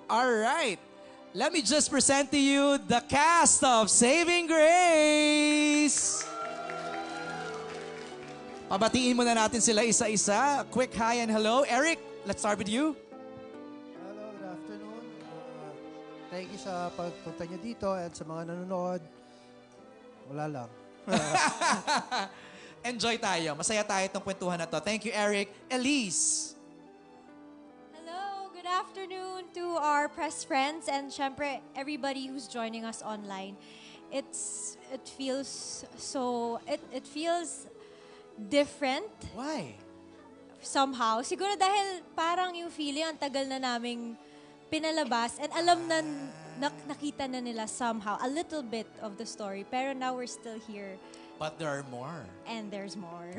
All right. Let me just present to you the cast of Saving Grace. Pabatiin muna natin sila isa-isa. Quick hi and hello. Eric, let's start with you. Hello, good afternoon. Thank you sa pagpunta niyo dito at sa mga nanonood. Wala lang. Enjoy tayo. Masaya tayo itong kwentuhan na to. Thank you, Eric. Elise. Hello, good afternoon to our press friends and syempre everybody who's joining us online. It feels different. Why? Somehow. Siguro dahil parang yung feeling ang tagal na naming pinalabas and alam na nakita na nila somehow a little bit of the story. Pero now we're still here. But there are more. And there's more.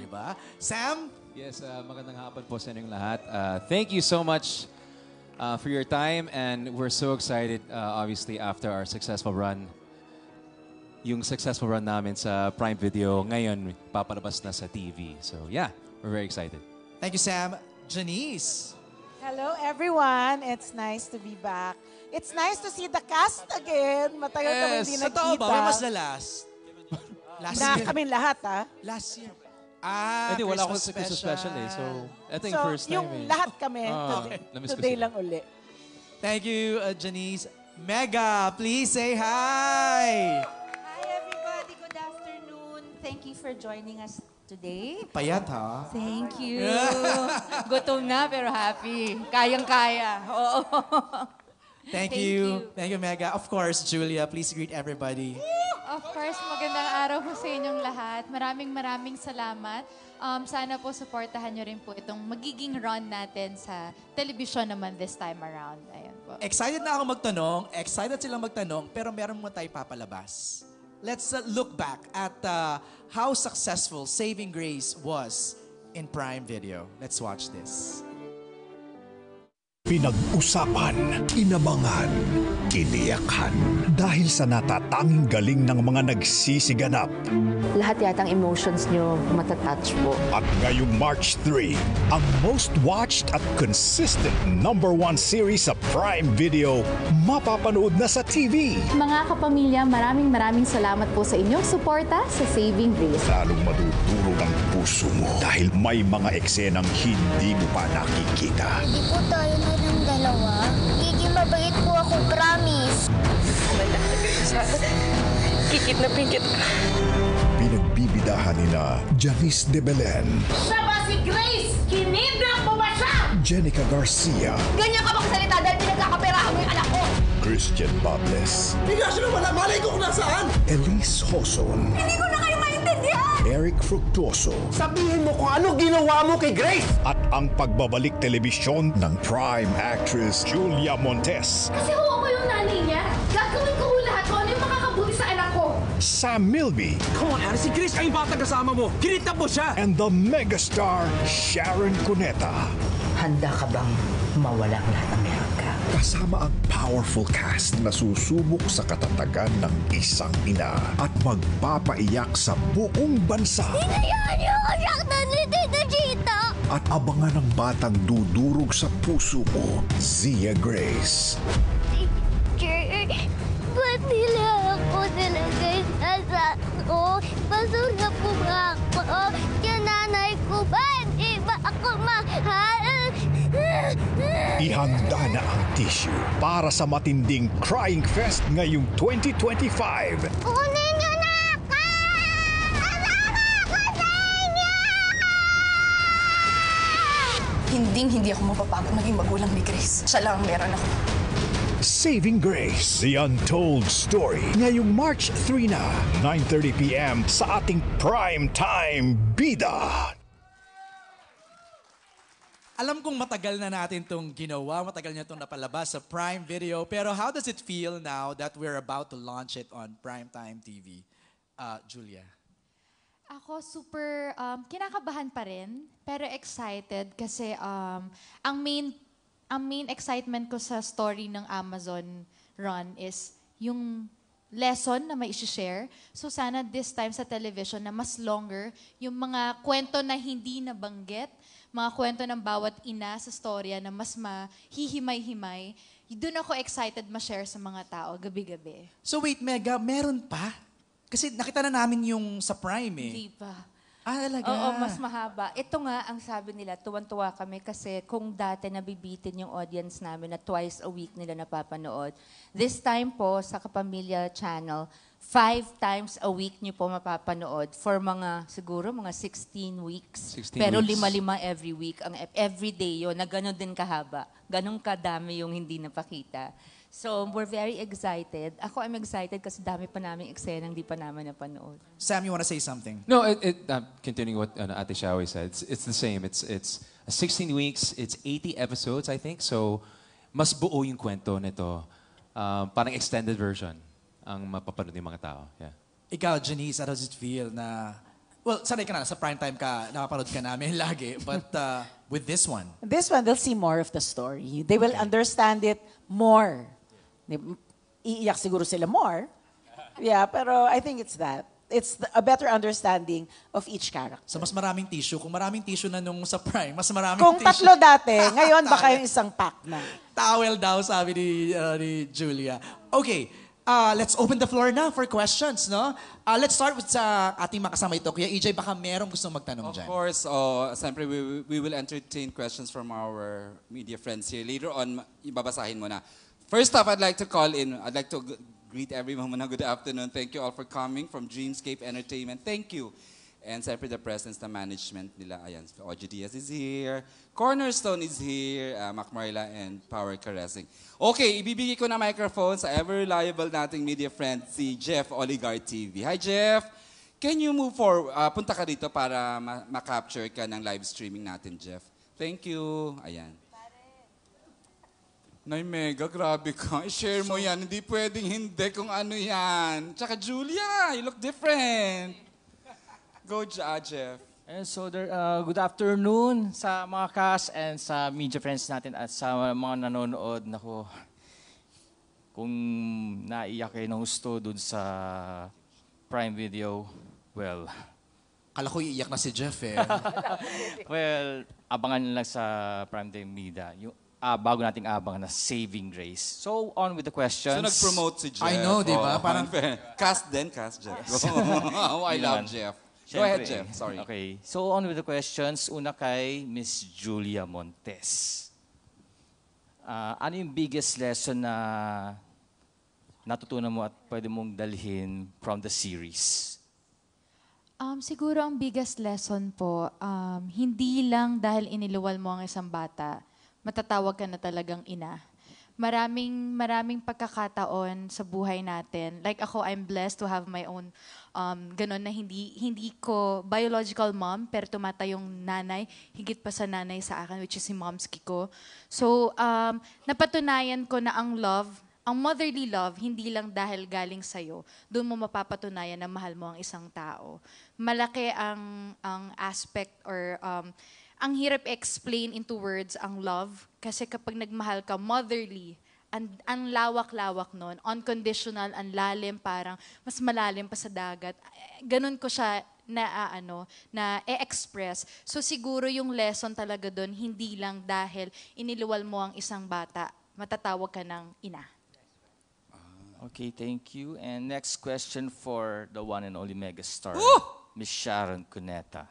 Diba? Sam? Yes, magandang hapon po sa inyong lahat. Thank you so much for your time and we're so excited obviously after our successful run. Yung successful run namin sa Prime Video, ngayon papalabas na sa TV. So yeah, we're very excited. Thank you, Sam. Janice. Hello, everyone. It's nice to be back. It's nice to see the cast again. Matagal kami hindi Sa totoo nagkita. ba? When was the last? Last year. Kami lahat, ha? Last year. Hindi, wala akong Christmas special eh. So, ito yung first time yung eh. lahat kami, namiss ko today sila. lang uli. Thank you, Janice. Mega, please say hi. Hi everybody, good afternoon. Thank you for joining us today. Payat, ha? Thank you. Gutom na pero happy. Kayang-kaya. Oo. Thank Thank you. you. Thank you, Mega. Of course, Julia, please greet everybody. Of course, magandang araw po sa inyong lahat. Maraming salamat. Sana po supportahan nyo rin po itong magiging run natin sa television naman this time around. Ayan po. Excited na ako magtanong. Excited silang magtanong, pero meron mo tayo papalabas. Let's look back at how successful Saving Grace was in Prime Video. Let's watch this. Pinag-usapan, inabangan, iniyakan. Dahil sa natatanging galing ng mga nagsisiganap. Lahat yatang emotions nyo matatouch po. At ngayong March 3, ang most watched at consistent #1 series sa Prime Video, mapapanood na sa TV. Mga kapamilya, maraming salamat po sa inyong suporta sa Saving Grace. Lalong madudurog ang puso mo dahil may mga eksenang hindi mo pa nakikita. Hindi po tayo na ng dalawa. Giging mabait po ako, promise. Kikidnapin kita. Pinagbibidahan nina Janice de Belen, Siya ba si Grace? Kinidnap mo ba siya? Jenica Garcia, Ganyan ka magsalita dahil pinagkakaperahan mo yung anak ko. Christian Bables, Hindi nga sila wala. Malay ko kung nasaan. Elise Hoson, Hindi ko na kayo maintindihan. Eric Fructuoso, Sabihin mo kung ano ginawa mo kay Grace. at ang pagbabalik telebisyon ng prime actress Julia Montes, Kasi ako yung nanay niya. Gagawin ko lahat kung ano yung makakabuti sa anak ko. Sam Milby, Come on, Ari. Si Grace kayong bata kasama mo. Kinitap mo siya. and the megastar Sharon Cuneta. Handa ka bang mawala ang lahat ng meron ka? Kasama ang powerful cast na susubok sa katatagan ng isang ina at magpapaiyak sa buong bansa. Hayaan niyo ako saktan ni Tita Chita. At abangan ang batang dudurog sa puso mo, Zia Grace. Teacher, ba't nila ako nilagay sa sako? Basura po ba ako? Yung nanay ko ba? Di ba ako mahal? Ihanda na ang tissue para sa matinding Crying Fest ngayong 2025. Kunin niyo na ako! Kasama ako sa inyo! Hindi ako mapapagod maging magulang ni Grace. Siya lang ang meron ako. Saving Grace, The Untold Story. Ngayong March 3 na, 9:30 p.m. sa ating prime time bida. Alam kong matagal na natin itong ginawa, matagal na itong napalabas sa Prime Video, pero how does it feel now that we're about to launch it on Primetime TV? Julia? Ako super kinakabahan pa rin, pero excited kasi ang main excitement ko sa story ng Amazon run is yung lesson na may isi-share. So sana this time sa television na mas longer, yung mga kwento na hindi nabanggit, mga kwento ng bawat ina sa storya na mas mahihimay-himay, doon ako excited ma-share sa mga tao gabi-gabi. So wait, Mega, meron pa? Kasi nakita na namin yung sa Prime eh. Hindi pa. Ah, talaga? Oo, mas mahaba. Ito nga ang sabi nila, tuwan-tuwa kami kasi kung dati nabibitin yung audience namin na twice a week nila napapanood, this time po sa Kapamilya Channel, 5 times a week niyo po mapapanood for mga, siguro, mga 16 weeks. 16 Pero weeks. 5 every week. Ang every day yun, na gano'n din kahaba. Gano'n kadami yung hindi napakita. So, we're very excited. Ako, I'm excited kasi dami pa namin eksena hindi pa namin napanood. Sam, you wanna say something? No, continuing what Ate Shawi said, it's the same. It's 16 weeks, it's 80 episodes, I think. So, mas buo yung kwento nito. Parang extended version ang mapapanood ng mga tao. Yeah. Ikaw, Janice, how does it feel na... Well, sanay ka na, sa primetime ka, nakapanood ka namin lagi. But with this one... This one, they'll see more of the story. They will understand it more. Iiyak siguro sila more. Yeah, pero I think it's that. It's a better understanding of each character. So mas maraming tissue. Kung maraming tissue na nung sa Prime, mas maraming Kung tissue. 3 dati, ngayon baka yung isang pack na. Towel daw, sabi ni Julia. Okay, let's open the floor na for questions, no? Let's start with sa ating makasama ito. Kuya EJ, baka merong gustong magtanong dyan. Of course, siyempre we will entertain questions from our media friends here. Later on, ibabasahin mo na. First off, I'd like to greet everyone. Good afternoon. Thank you all for coming from Dreamscape Entertainment. Thank you. And siyempre the presence na management nila. Ayan, Ogie Diaz is here. Cornerstone is here. Mac Marla and Power Caressing. Okay, ibibigay ko na microphone sa ever-reliable nating media friend, si Jeff Oligar TV. Hi, Jeff. Can you move forward? Punta ka dito para ma-capture ka ng live streaming natin, Jeff. Thank you. Ayan. Nay, Mega, grabe ka. I-share mo yan. Hindi pwedeng hindi kung ano yan. Tsaka Julia, you look different. Go, Jeff. And so, good afternoon sa mga cast and sa media friends natin at sa mga nanonood. Nako, kung naiyak kayo ng gusto dun sa Prime Video, well... Kala ko iiyak na si Jeff eh. Well, abangan lang sa Prime Time Media. Yung bago nating abangan na Saving Grace. So, on with the questions. So, nag-promote si Jeff. I know, di ba? Parang cast Jeff. Oh, I love Jeff. Go ahead, Jeff. Sorry. Okay. So, on with the questions. Una kay Miss Julia Montes. Ano yung biggest lesson na natutunan mo at pwede mong dalhin from the series? Siguro ang biggest lesson po, hindi lang dahil iniluwal mo ang isang bata, matatawag ka na talagang ina. Maraming pagkakataon sa buhay natin. Like ako, I'm blessed to have my own ganon na hindi ko biological mom, pero tumata yung nanay, higit pa sa nanay sa akin, which is si Momski ko. So, napatunayan ko na ang motherly love, hindi lang dahil galing sa'yo. Doon mo mapapatunayan na mahal mo ang isang tao. Malaki ang aspect or ang hirap explain into words ang love kasi kapag nagmahal ka motherly, ang lawak-lawak nun, unconditional, ang lalim, parang mas malalim pa sa dagat. Ganun ko siya na e-express. So siguro yung lesson talaga doon, hindi lang dahil iniluwal mo ang isang bata, matatawag ka ng ina. Okay, thank you. And next question for the one and only megastar, Miss Sharon Cuneta.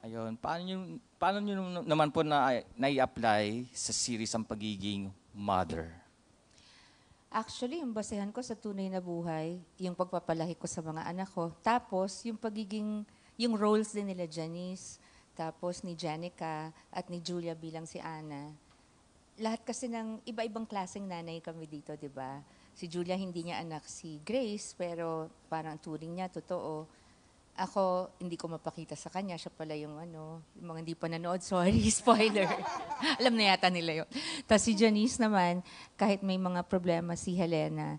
Ayun, paano nyo naman po nai-apply sa series ang pagiging mother? Actually, yung basehan ko sa tunay na buhay, yung pagpapalaki ko sa mga anak ko. Tapos, yung roles din nila Janice, tapos ni Janica at ni Julia bilang si Ana. Lahat kasi ng iba-ibang klaseng nanay kami dito, di ba? Si Julia, hindi niya anak si Grace, pero parang turing niya, totoo. Ako, hindi ko mapakita sa kanya. Siya pala yung mga hindi pa nanood. Sorry, spoiler. Alam na yata nila yun. Tapos si Janice naman, kahit may mga problema si Helena,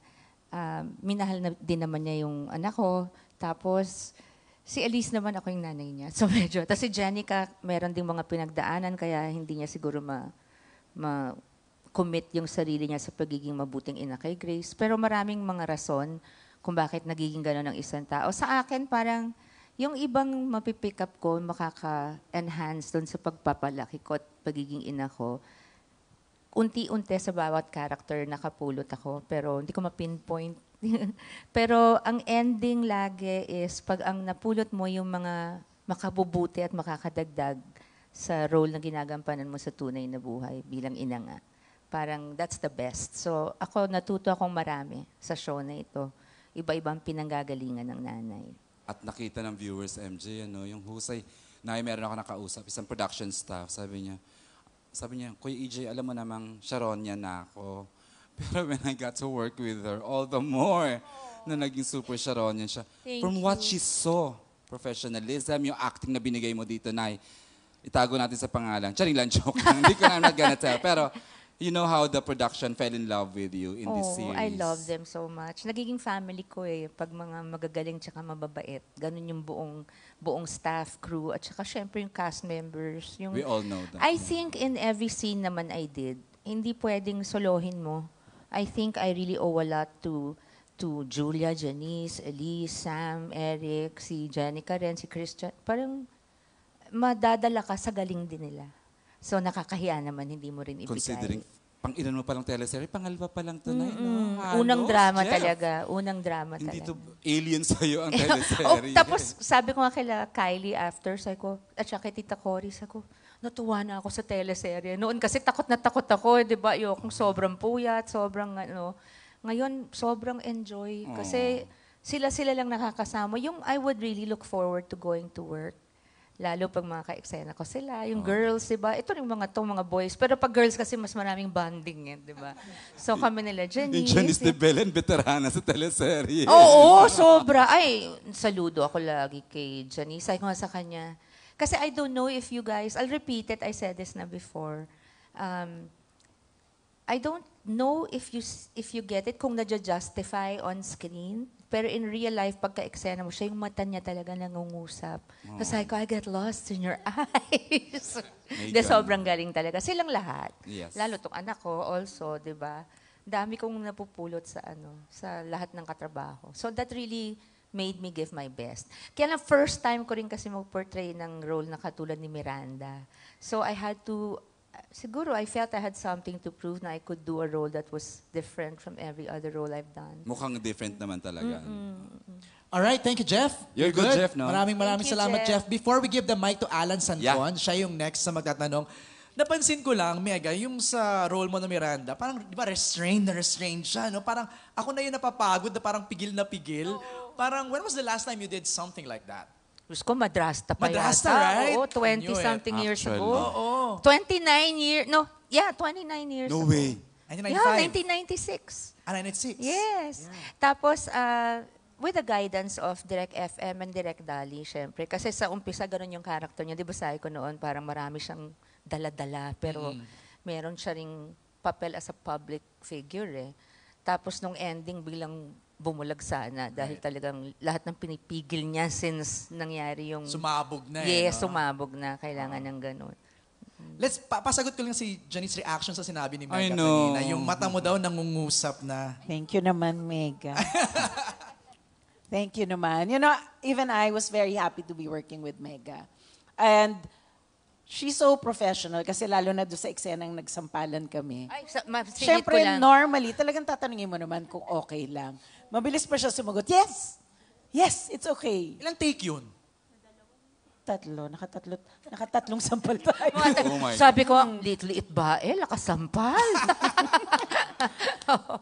minahal na din naman niya yung anak ko. Tapos, si Elise naman ako yung nanay niya. So medyo. Tapos si Janica, meron ding mga pinagdaanan, kaya hindi niya siguro commit yung sarili niya sa pagiging mabuting ina kay Grace. Pero maraming mga rason kung bakit nagiging gano'n ang isang tao. Sa akin, parang yung ibang mapipick up ko, makaka-enhance doon sa pagpapalaki ko at pagiging ina ko, unti-unti sa bawat character nakapulot ako, pero hindi ko ma-pinpoint. Pero ang ending lagi is pag ang napulot mo yung mga makabubuti at makakadagdag sa role na ginagampanan mo sa tunay na buhay bilang ina nga. Parang that's the best. So ako natuto akong marami sa show na ito. Iba-ibang pinanggagalingan ng nanay. At nakita ng viewers, MJ, yung husay. Meron ako nakausap, isang production staff, sabi niya, Kuya EJ, alam mo namang Sharon yan na ako. Pero when I got to work with her, all the more na naging super Sharon yan siya. From what she saw, professionalism, yung acting na binigay mo dito, Nay, itago natin sa pangalan. Charing lang, joke lang. Hindi ko na, I'm not gonna tell. Pero you know how the production fell in love with you in this series. I love them so much. Nagiging family ko pag mga magagaling tsaka mababait. Ganun yung buong staff, crew, at saka syempre yung cast members. We all know that. I think in every scene naman I did, hindi pwedeng solohin mo. I think I really owe a lot to Julia, Janice, Elise, Sam, Eric, si Jenica rin, si Christian. Parang madadala ka sa galing din nila. So nakakahiya naman, hindi mo rin ibigay. Considering, pang-ilan mo palang teleserye, pangalawa pa lang tunay, Unang drama Jeff. talaga. Unang drama Hindi talaga. to alien sa'yo ang teleserye. Tapos sabi ko nga kila Kylie after, sabi ko, at saka kay Tita Cory, sabi ko, natuwa na ako sa teleserye. Noon kasi takot na takot ako, di ba? Yung sobrang puyat, sobrang Ngayon, sobrang enjoy. Kasi sila lang nakakasama. Yung I would really look forward to going to work. Lalo pag mga ka-eksena ko sila, yung girls, di ba? Ito yung mga boys. Pero pag girls kasi mas maraming bonding di ba? So kami nila, Janice. Yung Janice de Belen, veterana sa teleserye. Oo, sobra. Ay, saludo ako lagi kay Janice. Sabi ko nga sa kanya, kasi I don't know if you guys, I'll repeat it, I said this na before. I don't know if you get it, kung nadja-justify on screen. Pero in real life, pagka-eksena mo siya, yung mata niya talaga nangungusap. Tapos sabi ko, I get lost in your eyes. De, sobrang galing talaga. Silang lahat. Yes. Lalo tong anak ko also, di ba? Dami kong napupulot sa lahat ng katrabaho. So that really made me give my best. Kaya lang first time ko rin kasi mag-portray ng role na katulad ni Miranda. So I had to, siguro I felt I had something to prove na I could do a role that was different from every other role I've done. Mukhang different naman talaga. All right, thank you, Jeff. You're good, Jeff, no? Maraming Thank you, salamat, Jeff. Jeff. Before we give the mic to Alan Sancon, siya yung next sa magtatanong. Napansin ko lang, Mega, yung sa role mo na Miranda, parang, di ba, restrained siya, no? Parang, ako na yung napapagod na parang pigil na pigil. Parang, when was the last time you did something like that? Gusto ko, madrasta pa Madrasta, yata. right? Oo, 20-something years Actually. ago. Oo. 29 years, 29 years No ago. way. 1995. Yeah, 1996. 96. Yes. Tapos, with the guidance of Direk FM and Direk Dali, syempre. Kasi sa umpisa, ganun yung character niya. Di ba sabi ko noon, parang marami siyang dala-dala. Pero meron siya ring papel as a public figure. Tapos nung ending, biglang bumulag sana. Dahil talagang lahat ng pinipigil niya since nangyari yung... Sumabog na Yes, no? sumabog na. Kailangan ng ganun. Let's, pasagot ko lang si Janice's reaction sa sinabi ni Mega I know. kanina. Yung mata mo daw nangungusap na. Thank you naman, Mega. Thank you naman. You know, even I was very happy to be working with Mega. And she's so professional kasi lalo na doon sa eksenang nagsampalan kami. Ay, singit ko Siyempre, lang. normally, talagang tatanungin mo naman kung okay lang. Mabilis pa siya sumagot, yes! Yes, it's okay. Ilang take yun? Nakatatlong sampal tayo. Oh my. Sabi ko, liit-liit ba? Nakasampal.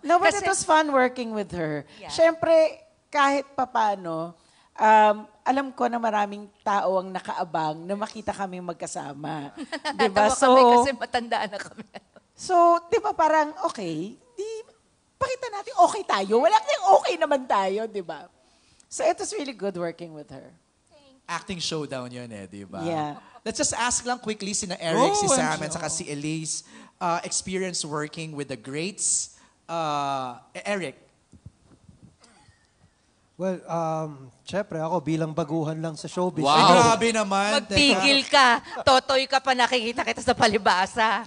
No, but Kasi- it was fun working with her. Yeah. Siyempre, kahit papano, alam ko na maraming tao ang nakaabang na makita kami magkasama. diba? Natawa kami kasi matandaan na kami. So, di ba parang, okay, pakita natin okay tayo. Wala kang okay naman tayo, di ba? So, it was really good working with her. Acting showdown yun di ba? Yeah. Let's just ask lang quickly sina Eric, si Sam, I'm at saka si Elise, experience working with the greats. Eric. Well, syempre ako bilang baguhan lang sa showbiz. Ay, grabe naman. Magpigil ka. Totoy ka pa nakikita kita sa palibasa.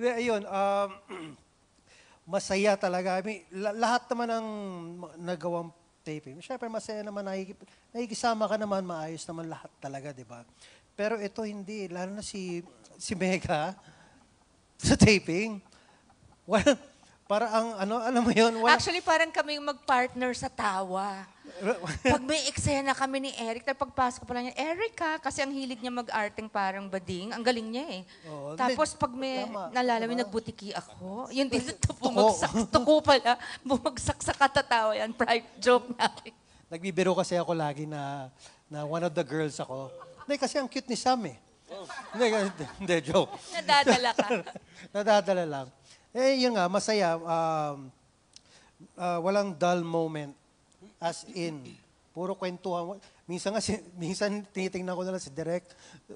Ayun, masaya talaga. I mean, lahat naman ng nagawang taping. Siyempre, masaya naman, nakikisama ka naman, maayos naman lahat talaga, di ba? Pero ito hindi, lalo na si Mega, sa taping, wala, para alam mo yun, wala. Actually, parang kami mag-partner sa tawa. Pag may eksena kami ni Eric, pagpasok pa lang niya, Erica, kasi ang hilig niya mag-arting parang bading, ang galing niya eh. Oo, Tapos pag may nalalami, diba? nagbutiki ako, yun din bumagsak, tuko pala, bumagsak sa katatawa yan, private joke namin. Nagbibiro kasi ako lagi na one of the girls ako. Hindi, kasi ang cute ni Sam eh. Hindi, joke. Nadadala ka. Nadadala lang. Eh, yun nga, masaya. Walang dull moment. As in, puro kwentuhan. Minsan tinitingnan ko na lang si Direk.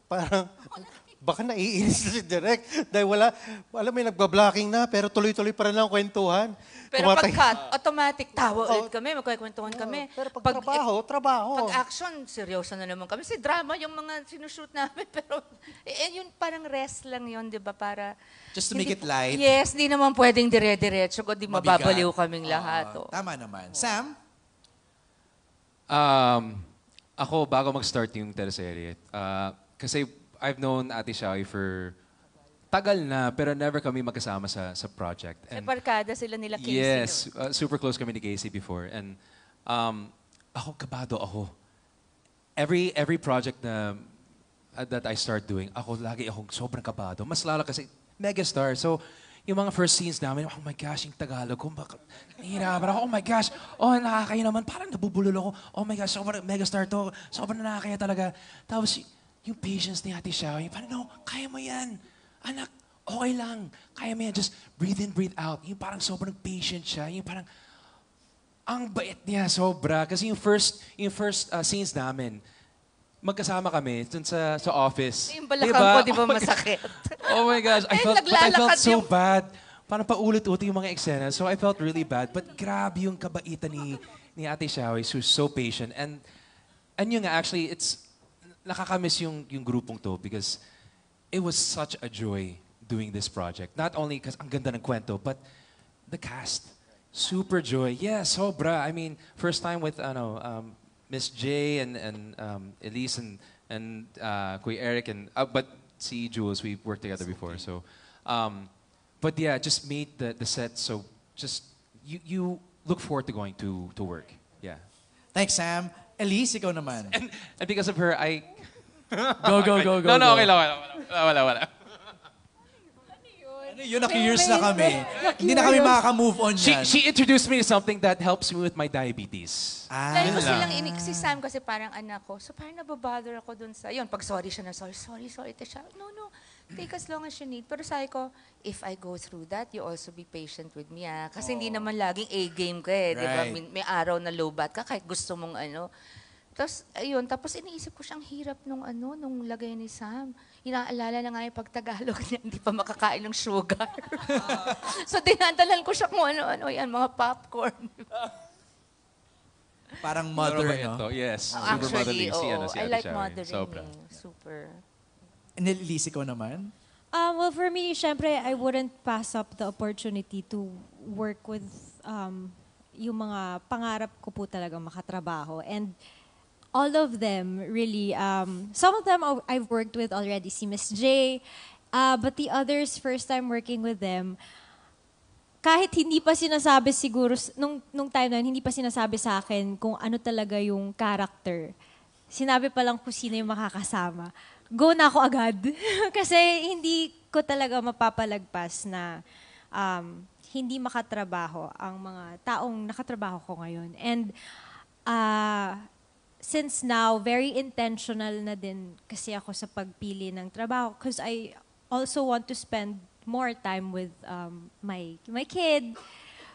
Parang, baka naiinis na si Direk. Dahil alam mo, nagbablocking na, pero tuloy-tuloy pa rin lang ang kwentuhan. Pero pag-cut, automatic, tawa ulit kami, magkakwentuhan kami. Pero pag trabaho. Pag action, seryoso na naman kami. Si drama yung mga sinushoot namin, pero yun parang rest lang yun, di ba? Para, Just to make it light. Yes, di naman pwedeng dire-diretso, kundi mababaliw kaming lahat. Tama naman. Sam? Ako, bago mag-start yung teleserye, kasi I've known Ate Shawi for tagal na, pero never kami magkasama sa project. May barkada sila nila Casey. Yes, super close kami ni Casey before. And ako, kabado ako. Every project that I start doing, lagi akong sobrang kabado. Mas lalo kasi megastar. So, yung mga first scenes namin, oh my gosh, yung Tagalog ko, nahihirapan ako, oh my gosh, nakakaya naman, parang nabubulol ako, oh my gosh, sobrang megastar to, sobrang nakakaya talaga. Tapos, yung patience ni Ate Shawi, parang, no, kaya mo yan. Anak, okay lang. Kaya mo yan. Just breathe in, breathe out. Yung parang sobrang patient siya. Yung parang, ang bait niya, sobra. Kasi yung first scenes namin, magkasama kami dun sa office. Yung balakang ko, di ba masakit? Oh my gosh, I felt so bad. Parang paulit-ulit yung mga eksena. So I felt really bad. But grabe yung kabaitan ni Ate Shawi. She's so patient. And yun nga, actually, nakakamiss yung grupong to because it was such a joy doing this project. Not only because ang ganda ng kwento, but the cast. Super joy. Yeah, sobra. I mean, first time with Miss J and Elise and Kuya Eric but si Jules, we worked together before. So, but yeah, just made the set so just you look forward to going to work. Yeah. Thanks, Sam. Elise, ikaw naman. And because of her, I Go. No, okay lang. Wala. Ano yun? Na-curious na kami. Hindi na kami makaka-move on yan. She introduced me to something that helps me with my diabetes. Dahil ko silang si Sam kasi parang anak ko. So parang nababother ako dun sa, pag sorry siya na sorry, siya. No, take as long as you need. Pero sabi ko, if I go through that, you also be patient with me. Kasi hindi naman laging A-game ka eh. Right. Diba? May araw na low bat ka kahit gusto mong Tapos iniisip ko siyang hirap nung lagay ni Sam. Inaalala na nga yung pag-Tagalog niya, hindi pa makakain ng sugar. So dinadalan ko siya kung ano-ano yan, mga popcorn. Parang mother, no? Yes. Actually, I like Ate Shawi. mothering. Sobra. Super. Elise, ikaw naman? Well, for me, syempre, I wouldn't pass up the opportunity to work with yung mga pangarap ko po talaga makatrabaho. And all of them, really, some of them I've worked with already, si Miss J, but the others, first time working with them, kahit hindi pa sinasabi siguro, nung time na yun, hindi pa sinasabi sa akin kung ano talaga yung character. Sinabi pa lang kung sino yung makakasama. Go na ako agad. Kasi hindi ko talaga mapapalagpas na hindi makatrabaho ang mga taong nakatrabaho ko ngayon. And since now, very intentional na din kasi ako sa pagpili ng trabaho because I also want to spend more time with my kid.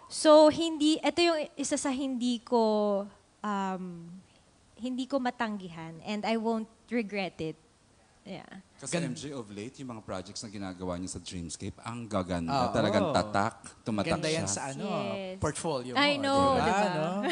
So ito yung isa sa hindi ko matanggihan and I won't regret it. Yeah. Kasi MJ of late, yung mga projects na ginagawa niya sa Dreamscape, ang gaganda. Talagang tatak, tumatak Ganda yan siya. sa portfolio mo. I know, diba? diba? No?